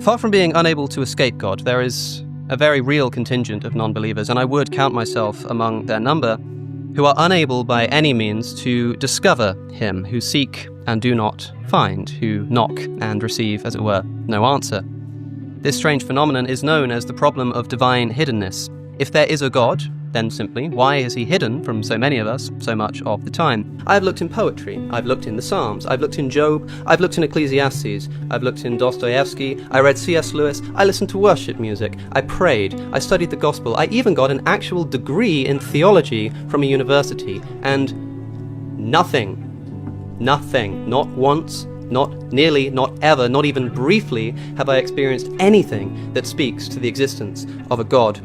Far from being unable to escape God, there is a very real contingent of non-believers, and I would count myself among their number, who are unable by any means to discover him, who seek and do not find, who knock and receive, as it were, no answer. This strange phenomenon is known as the problem of divine hiddenness. If there is a God, then simply, why is he hidden from so many of us so much of the time? I've looked in poetry, I've looked in the Psalms, I've looked in Job, I've looked in Ecclesiastes, I've looked in Dostoevsky, I read C.S. Lewis, I listened to worship music, I prayed, I studied the gospel, I even got an actual degree in theology from a university, and nothing, not once, not nearly, not ever, not even briefly have I experienced anything that speaks to the existence of a God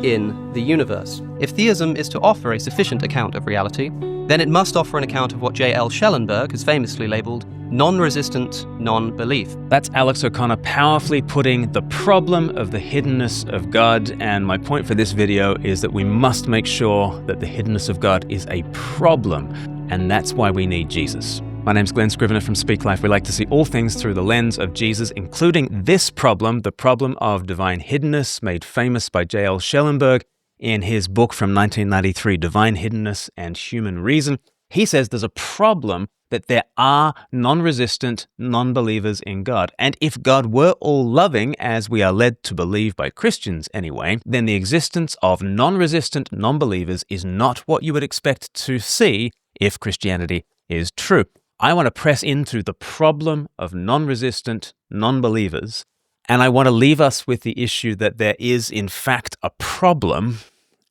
in the universe. If theism is to offer a sufficient account of reality, then it must offer an account of what J.L. Schellenberg has famously labelled non-resistant non-belief. That's Alex O'Connor powerfully putting the problem of the hiddenness of God, and my point for this video is that we must make sure that the hiddenness of God is a problem, and that's why we need Jesus. My name's Glen Scrivener from Speak Life. We like to see all things through the lens of Jesus, including this problem, the problem of divine hiddenness, made famous by J.L. Schellenberg in his book from 1993, Divine Hiddenness and Human Reason. He says there's a problem that there are non-resistant non-believers in God. And if God were all-loving, as we are led to believe by Christians anyway, then the existence of non-resistant non-believers is not what you would expect to see if Christianity is true. I want to press into the problem of non-resistant non-believers, and I want to leave us with the issue that there is, in fact, a problem,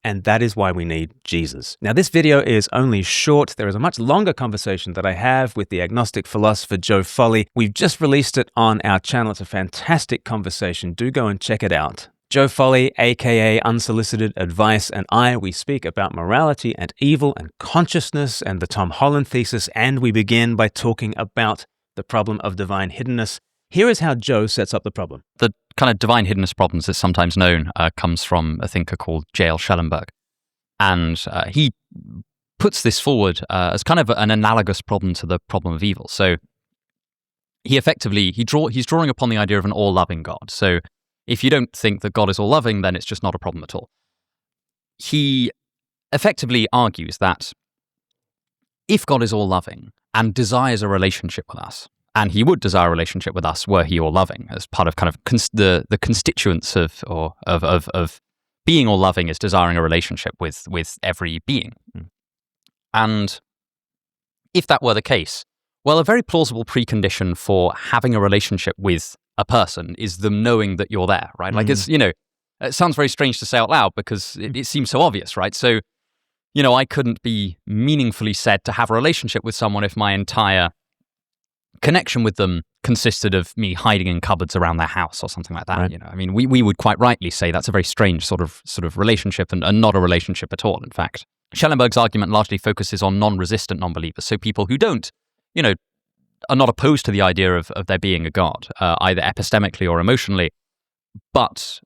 and that is why we need Jesus. Now, this video is only short. There is a much longer conversation that I have with the agnostic philosopher Joe Folley. We've just released it on our channel. It's a fantastic conversation. Do go and check it out. Joe Folley, aka Unsolicited Advice, and we speak about morality and evil and consciousness and the Tom Holland thesis, and we begin by talking about the problem of divine hiddenness. Here is how Joe sets up the problem. The kind of divine hiddenness problems that's sometimes known comes from a thinker called J.L. Schellenberg, and he puts this forward as kind of an analogous problem to the problem of evil. So he effectively, he's drawing upon the idea of an all-loving God. So if you don't think that God is all-loving, then it's just not a problem at all. He effectively argues that if God is all-loving and desires a relationship with us, and he would desire a relationship with us were he all-loving, as part of kind of the constituents of being all-loving is desiring a relationship with every being. And if that were the case, well, a very plausible precondition for having a relationship with a person is them knowing that you're there, right? Like it's, it sounds very strange to say out loud because it seems so obvious, right? So, I couldn't be meaningfully said to have a relationship with someone if my entire connection with them consisted of me hiding in cupboards around their house or something like that. Right. I mean, we would quite rightly say that's a very strange sort of relationship and not a relationship at all, in fact. Schellenberg's argument largely focuses on non-resistant non-believers, so people who don't, are not opposed to the idea of there being a God, either epistemically or emotionally, but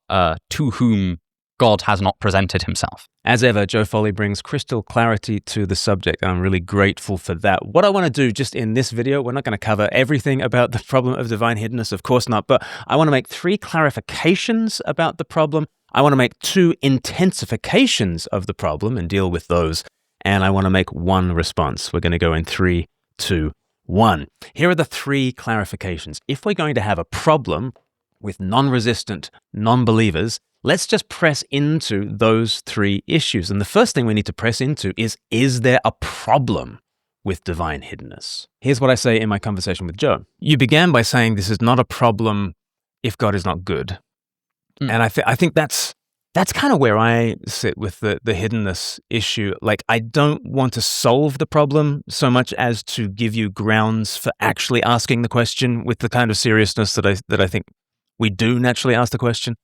to whom God has not presented himself. As ever, Joe Folley brings crystal clarity to the subject, and I'm really grateful for that. What I want to do just in this video, we're not going to cover everything about the problem of divine hiddenness, of course not, but I want to make 3 clarifications about the problem. I want to make 2 intensifications of the problem and deal with those, and I want to make 1 response. We're going to go in 3, 2, 1. Here are the 3 clarifications. If we're going to have a problem with non-resistant non-believers, let's just press into those 3 issues. And the first thing we need to press into is there a problem with divine hiddenness? Here's what I say in my conversation with Joe. You began by saying this is not a problem if God is not good. And I think that's kind of where I sit with the hiddenness issue. Like, I don't want to solve the problem so much as to give you grounds for actually asking the question with the kind of seriousness that I think we do naturally ask the question.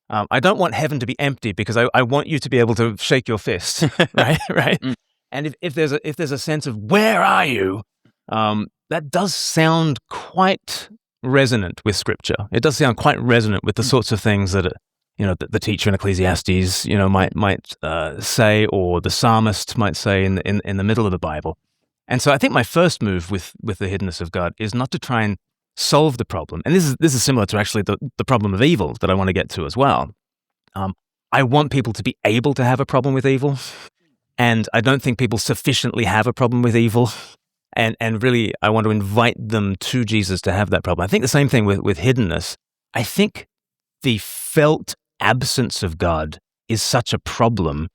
I don't want heaven to be empty because I want you to be able to shake your fist, right? Right. And if there's a sense of where are you, that does sound quite resonant with Scripture. It does sound quite resonant with the sorts of things that the teacher in Ecclesiastes might say, or the psalmist might say in the middle of the Bible. And so I think my first move with the hiddenness of God is not to try and solve the problem. And this is similar to actually the problem of evil that I want to get to as well. I want people to be able to have a problem with evil, and I don't think people sufficiently have a problem with evil. And really, I want to invite them to Jesus to have that problem. I think the same thing with hiddenness. I think the felt absence of God is such a problem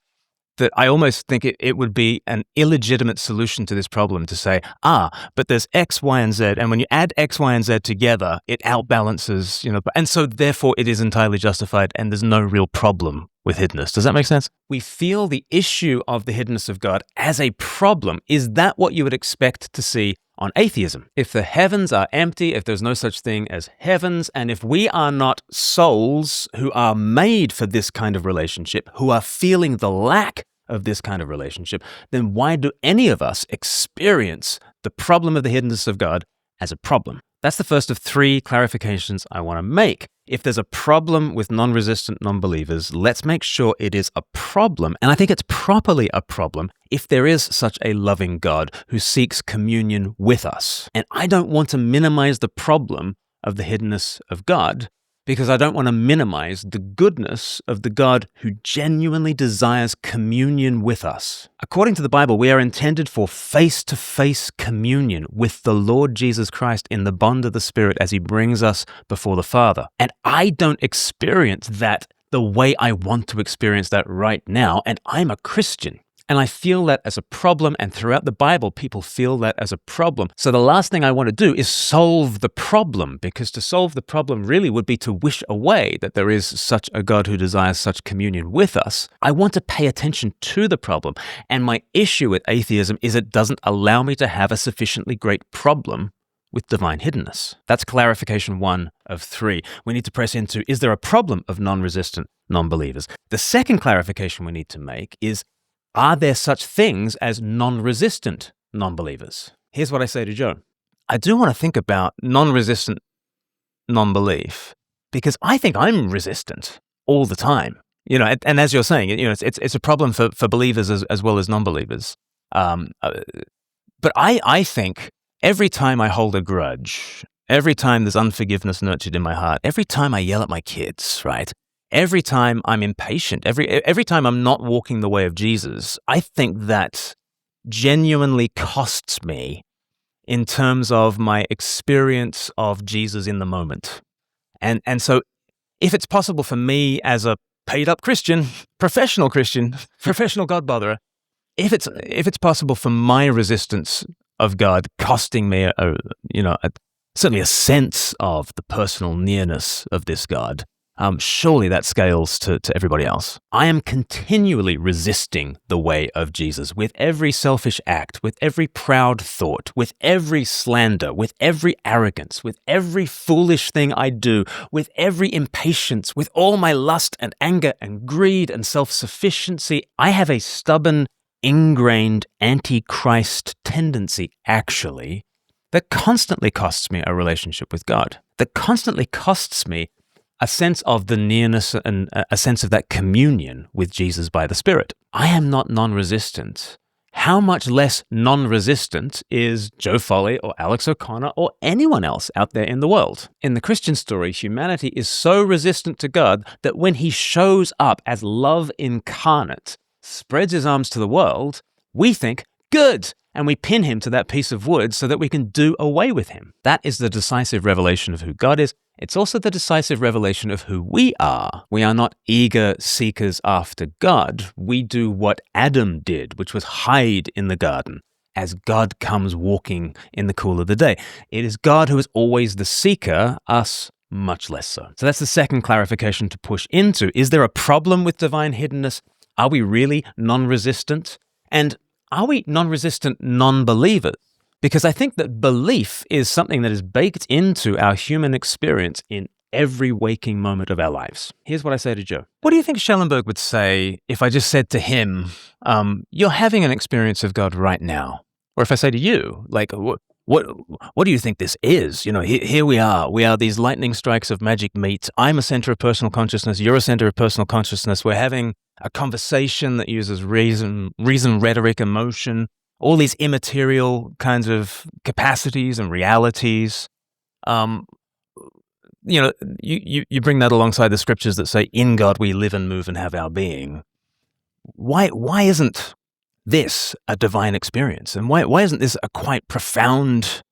that I almost think it would be an illegitimate solution to this problem to say, but there's X, Y, and Z, and when you add X, Y, and Z together, it outbalances, and so therefore it is entirely justified, and there's no real problem with hiddenness. Does that make sense? We feel the issue of the hiddenness of God as a problem. Is that what you would expect to see on atheism? If the heavens are empty, if there's no such thing as heavens, and if we are not souls who are made for this kind of relationship, who are feeling the lack of this kind of relationship, then why do any of us experience the problem of the hiddenness of God as a problem? That's the first of 3 clarifications I want to make. If there's a problem with non-resistant non-believers, let's make sure it is a problem, and I think it's properly a problem if there is such a loving God who seeks communion with us. And I don't want to minimize the problem of the hiddenness of God, because I don't want to minimize the goodness of the God who genuinely desires communion with us. According to the Bible, we are intended for face-to-face communion with the Lord Jesus Christ in the bond of the Spirit as he brings us before the Father. And I don't experience that the way I want to experience that right now, and I'm a Christian. And I feel that as a problem, and throughout the Bible, people feel that as a problem. So the last thing I want to do is solve the problem, because to solve the problem really would be to wish away that there is such a God who desires such communion with us. I want to pay attention to the problem. And my issue with atheism is it doesn't allow me to have a sufficiently great problem with divine hiddenness. That's clarification 1 of 3. We need to press into, is there a problem of non-resistant non-believers? The second clarification we need to make is, are there such things as non-resistant non-believers? Here's what I say to Joe. I do want to think about non-resistant non-belief, because I think I'm resistant all the time. And as you're saying, it's a problem for believers as well as non-believers. But I think every time I hold a grudge, every time there's unforgiveness nurtured in my heart, every time I yell at my kids, right? Every time I'm impatient, every time I'm not walking the way of Jesus, I think that genuinely costs me in terms of my experience of Jesus in the moment. And so if it's possible for me as a paid-up Christian, professional God botherer, if it's possible for my resistance of God costing me certainly a sense of the personal nearness of this God, surely that scales to everybody else. I am continually resisting the way of Jesus with every selfish act, with every proud thought, with every slander, with every arrogance, with every foolish thing I do, with every impatience, with all my lust and anger and greed and self-sufficiency. I have a stubborn, ingrained anti-Christ tendency, actually, that constantly costs me a relationship with God, that constantly costs me a sense of the nearness and a sense of that communion with Jesus by the Spirit. I am not non-resistant. How much less non-resistant is Joe Folley or Alex O'Connor or anyone else out there in the world? In the Christian story, humanity is so resistant to God that when he shows up as love incarnate, spreads his arms to the world, we think, good, and we pin him to that piece of wood so that we can do away with him. That is the decisive revelation of who God is. It's also the decisive revelation of who we are. We are not eager seekers after God. We do what Adam did, which was hide in the garden as God comes walking in the cool of the day. It is God who is always the seeker, us much less so. So that's the second clarification to push into. Is there a problem with divine hiddenness? Are we really non-resistant? And are we non-resistant non-believers? Because I think that belief is something that is baked into our human experience in every waking moment of our lives. Here's what I say to Joe. What do you think Schellenberg would say if I just said to him, you're having an experience of God right now? Or if I say to you, like, what do you think this is? Here we are these lightning strikes of magic meat. I'm a center of personal consciousness. You're a center of personal consciousness. We're having a conversation that uses reason, rhetoric, emotion, all these immaterial kinds of capacities and realities. You bring that alongside the scriptures that say, in God we live and move and have our being. Why isn't this a divine experience? And why isn't this a quite profound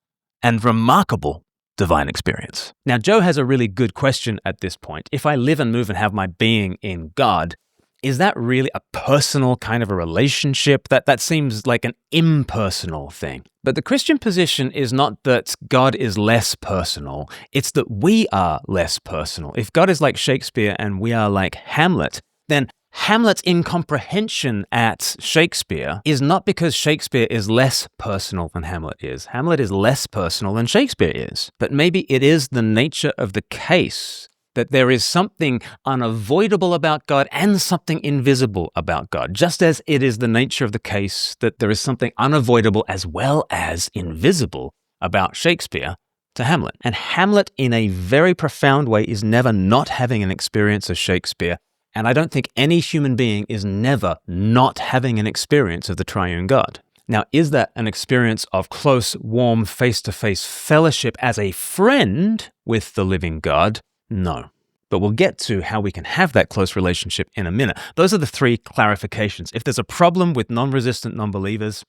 and remarkable divine experience? Now, Joe has a really good question at this point. If I live and move and have my being in God, is that really a personal kind of a relationship? That seems like an impersonal thing. But the Christian position is not that God is less personal, it's that we are less personal. If God is like Shakespeare and we are like Hamlet, then Hamlet's incomprehension at Shakespeare is not because Shakespeare is less personal than Hamlet is. Hamlet is less personal than Shakespeare is. But maybe it is the nature of the case that there is something unavoidable about God and something invisible about God, just as it is the nature of the case that there is something unavoidable as well as invisible about Shakespeare to Hamlet. And Hamlet, in a very profound way, is never not having an experience of Shakespeare. And I don't think any human being is never not having an experience of the triune God. Now, is that an experience of close, warm, face-to-face fellowship as a friend with the living God? No. But we'll get to how we can have that close relationship in a minute. Those are the three clarifications. If there's a problem with non-resistant non-believers,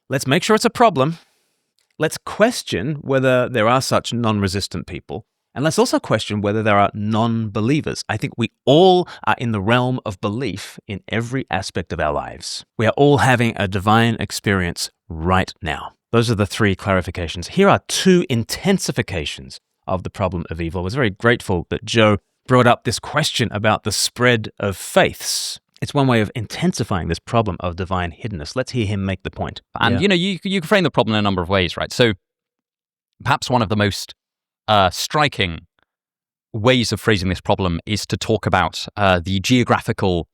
let's make sure it's a problem. Let's question whether there are such non-resistant people. And let's also question whether there are non-believers. I think we all are in the realm of belief in every aspect of our lives. We are all having a divine experience right now. Those are the three clarifications. Here are two intensifications of the problem of evil. I was very grateful that Joe brought up this question about the spread of faiths. It's one way of intensifying this problem of divine hiddenness. Let's hear him make the point. And, you can frame the problem in a number of ways, right? So perhaps one of the most striking ways of phrasing this problem is to talk about the geographical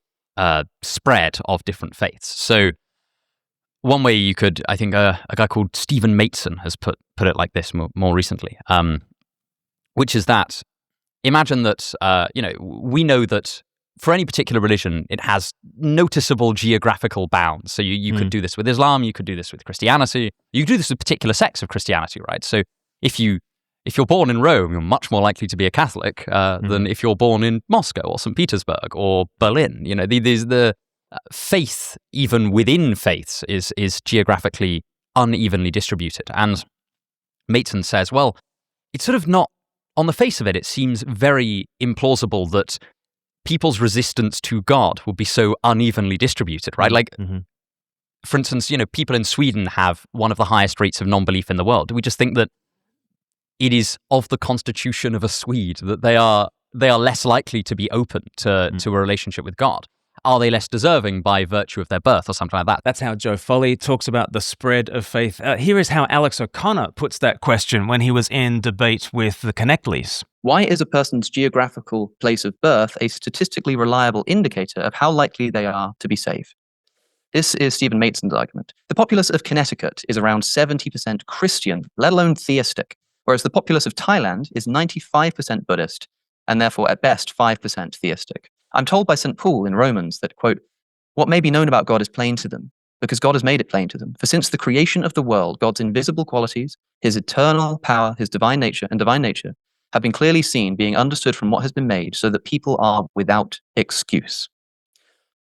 spread of different faiths. So one way you could, I think a guy called Stephen Mateson has put it like this more recently, which is that imagine that, we know that for any particular religion, it has noticeable geographical bounds. So you could do this with Islam, you could do this with Christianity, you could do this with particular sects of Christianity, right? So if you're born in Rome, you're much more likely to be a Catholic than if you're born in Moscow or St. Petersburg or Berlin. The faith, even within faiths, is geographically unevenly distributed. And Mateson says, well, it's sort of not, on the face of it, it seems very implausible that people's resistance to God would be so unevenly distributed, right? Like, for instance, people in Sweden have one of the highest rates of non-belief in the world. Do we just think that it is of the constitution of a Swede that they are less likely to be open to a relationship with God? Are they less deserving by virtue of their birth or something like that? That's how Joe Folley talks about the spread of faith. Here is how Alex O'Connor puts that question when he was in debate with the Connectleys. Why is a person's geographical place of birth a statistically reliable indicator of how likely they are to be saved? This is Stephen Mateson's argument. The populace of Connecticut is around 70% Christian, let alone theistic, whereas the populace of Thailand is 95% Buddhist, and therefore at best 5% theistic. I'm told by St. Paul in Romans that, quote, what may be known about God is plain to them, because God has made it plain to them. For since the creation of the world, God's invisible qualities, his eternal power, his divine nature, have been clearly seen, being understood from what has been made, so that people are without excuse.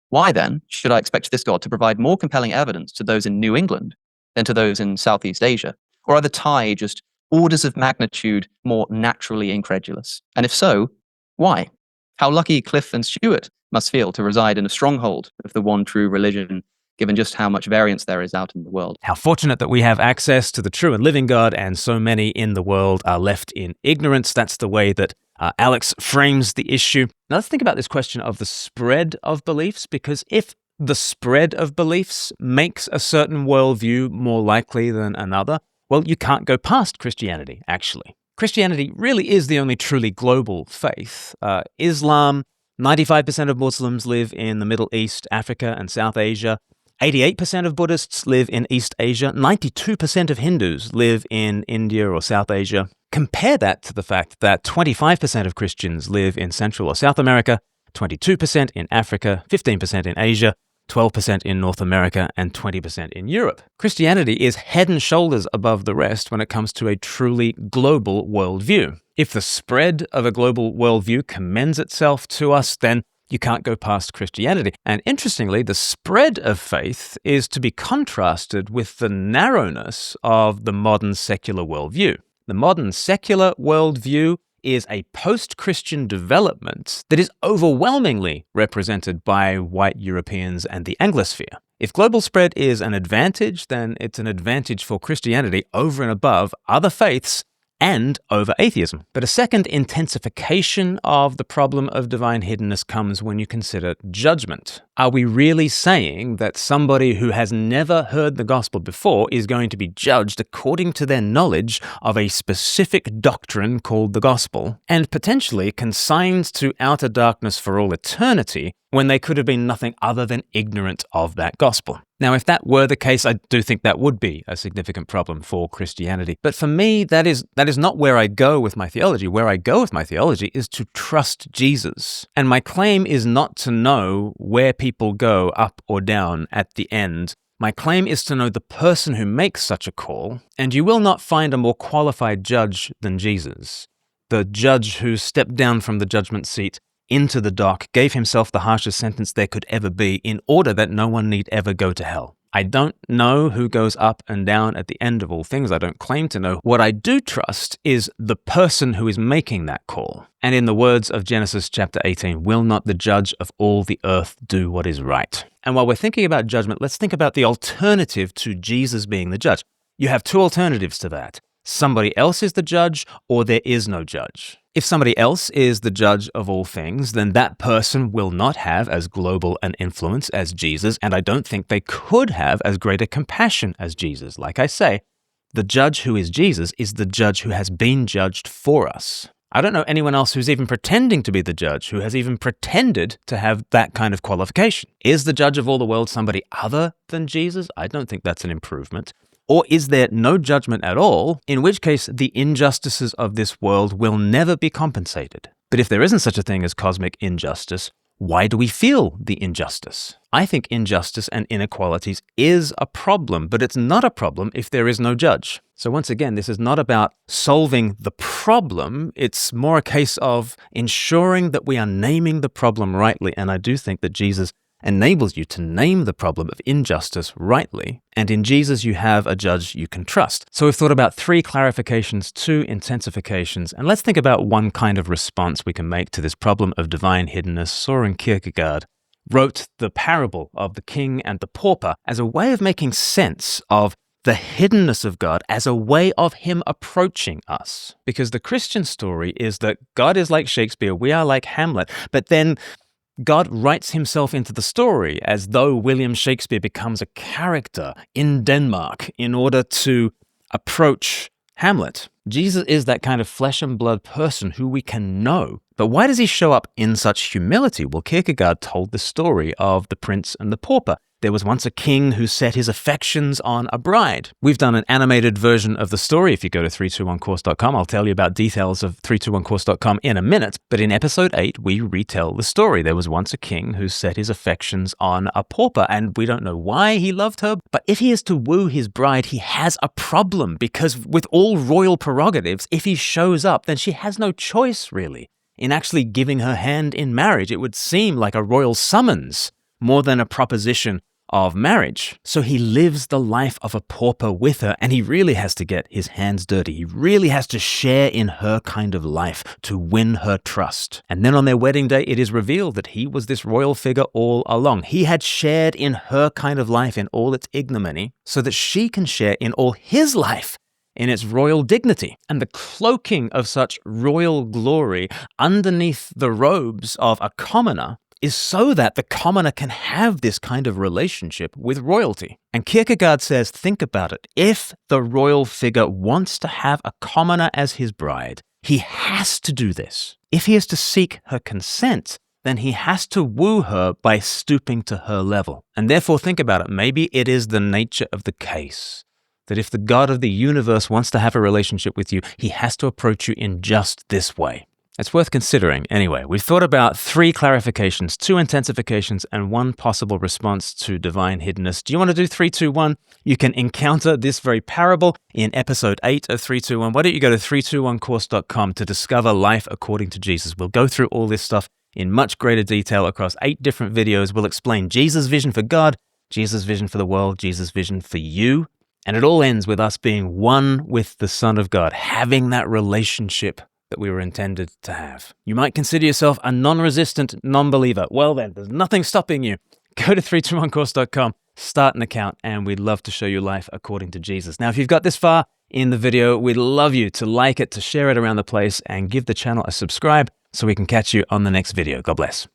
Why then should I expect this God to provide more compelling evidence to those in New England than to those in Southeast Asia? Or are the Thai just orders of magnitude more naturally incredulous? And if so, why? How lucky Cliff and Stuart must feel to reside in a stronghold of the one true religion, given just how much variance there is out in the world. How fortunate that we have access to the true and living God, and so many in the world are left in ignorance. That's the way that Alex frames the issue. Now let's think about this question of the spread of beliefs, because if the spread of beliefs makes a certain worldview more likely than another, well, you can't go past Christianity, actually. Christianity really is the only truly global faith. Islam, 95% of Muslims live in the Middle East, Africa, and South Asia. 88% of Buddhists live in East Asia. 92% of Hindus live in India or South Asia. Compare that to the fact that 25% of Christians live in Central or South America, 22% in Africa, 15% in Asia, 12% in North America, and 20% in Europe. Christianity is head and shoulders above the rest when it comes to a truly global worldview. If the spread of a global worldview commends itself to us, then you can't go past Christianity. And interestingly, the spread of faith is to be contrasted with the narrowness of the modern secular worldview. The modern secular worldview is a post-Christian development that is overwhelmingly represented by white Europeans and the Anglosphere. If global spread is an advantage, then it's an advantage for Christianity over and above other faiths and over atheism. But a second intensification of the problem of divine hiddenness comes when you consider judgment. Are we really saying that somebody who has never heard the gospel before is going to be judged according to their knowledge of a specific doctrine called the gospel, and potentially consigned to outer darkness for all eternity when they could have been nothing other than ignorant of that gospel? Now, if that were the case, I do think that would be a significant problem for Christianity. But for me, that is not where I go with my theology. Where I go with my theology is to trust Jesus. And my claim is not to know where people go up or down at the end. My claim is to know the person who makes such a call, and you will not find a more qualified judge than Jesus. The judge who stepped down from the judgment seat into the dock, gave himself the harshest sentence there could ever be in order that no one need ever go to hell. I don't know who goes up and down at the end of all things. I don't claim to know. What I do trust is the person who is making that call. And in the words of Genesis chapter 18, will not the judge of all the earth do what is right? And while we're thinking about judgment, let's think about the alternative to Jesus being the judge. You have two alternatives to that. Somebody else is the judge, or there is no judge. If somebody else is the judge of all things, then that person will not have as global an influence as Jesus, and I don't think they could have as great a compassion as Jesus. Like I say, the judge who is Jesus is the judge who has been judged for us. I don't know anyone else who's even pretending to be the judge, who has even pretended to have that kind of qualification. Is the judge of all the world somebody other than Jesus? I don't think that's an improvement. Or is there no judgment at all, in which case the injustices of this world will never be compensated? But if there isn't such a thing as cosmic injustice, why do we feel the injustice? I think injustice and inequalities is a problem, but it's not a problem if there is no judge. So once again, this is not about solving the problem, it's more a case of ensuring that we are naming the problem rightly, and I do think that Jesus enables you to name the problem of injustice rightly, and in Jesus you have a judge you can trust. So we've thought about 3 clarifications, 2 intensifications, and let's think about one kind of response we can make to this problem of divine hiddenness. Soren Kierkegaard wrote the parable of the king and the pauper as a way of making sense of the hiddenness of God, as a way of him approaching us. Because the Christian story is that God is like Shakespeare, we are like Hamlet, but then God writes himself into the story as though William Shakespeare becomes a character in Denmark in order to approach Hamlet. Jesus is that kind of flesh and blood person who we can know. But why does he show up in such humility? Well, Kierkegaard told the story of the prince and the pauper. There was once a king who set his affections on a bride. We've done an animated version of the story. If you go to 321course.com, I'll tell you about details of 321course.com in a minute. But in episode 8, we retell the story. There was once a king who set his affections on a pauper, and we don't know why he loved her. But if he is to woo his bride, he has a problem, because with all royal prerogatives, if he shows up, then she has no choice, really, in actually giving her hand in marriage. It would seem like a royal summons more than a proposition of marriage. So he lives the life of a pauper with her, and he really has to get his hands dirty. He really has to share in her kind of life to win her trust. And then on their wedding day, it is revealed that he was this royal figure all along. He had shared in her kind of life in all its ignominy so that she can share in all his life in its royal dignity. And the cloaking of such royal glory underneath the robes of a commoner is so that the commoner can have this kind of relationship with royalty. And Kierkegaard says, think about it. If the royal figure wants to have a commoner as his bride, he has to do this. If he is to seek her consent, then he has to woo her by stooping to her level. And therefore, think about it. Maybe it is the nature of the case that if the God of the universe wants to have a relationship with you, he has to approach you in just this way. It's worth considering. Anyway, we've thought about 3 clarifications, 2 intensifications, and 1 possible response to divine hiddenness. Do you want to do 3, 2, 1? You can encounter this very parable in episode 8 of 3, 2, 1. Why don't you go to 321course.com to discover life according to Jesus? We'll go through all this stuff in much greater detail across 8 different videos. We'll explain Jesus' vision for God, Jesus' vision for the world, Jesus' vision for you. And it all ends with us being one with the Son of God, having that relationship that we were intended to have. You might consider yourself a non-resistant non-believer. Well then, there's nothing stopping you. Go to 321course.com, start an account, and we'd love to show you life according to Jesus. Now, if you've got this far in the video, we'd love you to like it, to share it around the place, and give the channel a subscribe so we can catch you on the next video. God bless.